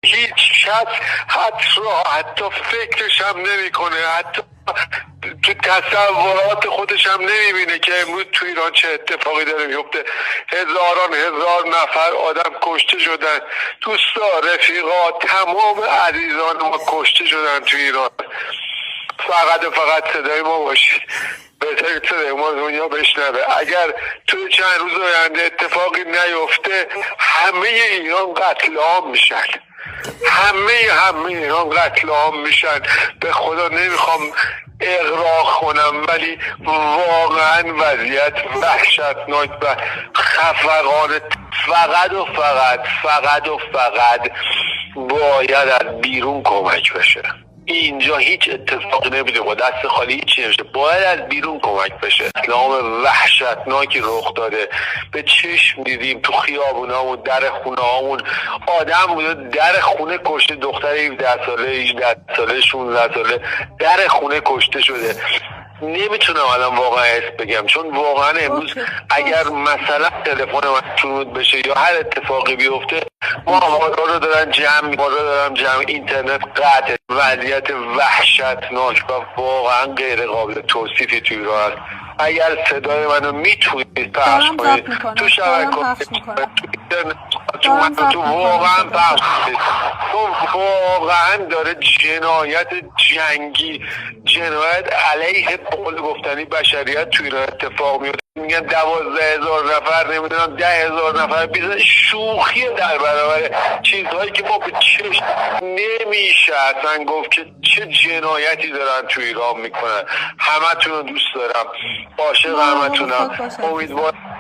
هیچ کس حتی حتی فکرش هم نمیکنه، حتی تو تصورات خودش هم نمیبینه که امروز تو ایران چه اتفاقی داره میفته. هزار نفر آدم کشته شدن، دوستا، رفیقا، تمام عزیزان ما کشته شدن تو ایران. فقط صدای ما باشید، بهتر صدای ما دنیا بشنوه. اگر توی چند روز آینده اتفاقی نیفته همه ایران قتل عام میشن، همه ایران قتل عام میشن. به خدا نمیخوام اغراق کنم ولی واقعا وضعیت وحشتناک و خفقانه. فقط باید از بیرون کمک بشه. اینجا هیچ اتفاقی نمیده، با دست خالی هیچی نمیشه، باید از بیرون کمک بشه. اسلام وحشتناکی رخ داده، به چشم دیدیم تو خیابونامون، در خونه هامون آدم بوده در خونه کشته، دختر 17 ساله 18 ساله 16 ساله در خونه کشته شده. نمیتونم الان واقعا اسم بگم، چون واقعا امروز اگر مثلا تلفن من شروع بشه یا هر اتفاقی بیفته، ما رو دارن جمع، اینترنت قطع، وضعیت وحشتناک و واقعا غیر قابل توصیفی توی ایران هست. اگر صدای منو میتونید پخش کنید تو شبکه، تو واقعا پخش کنید، تو واقعا داره جنایت جنگی، جنایت علیه به قول گفتنی بشریت توی ایران اتفاق میفته. میگن 12,000 نفر، نمیدونم 10,000 نفر، بیزن شوخی در برابر چیزهایی که ما به چشم نمیشه اصلا گفت که چه جنایتی دارن تو ایران میکنن. همه تون رو دوست دارم، عاشق همه تونم، امیدوارم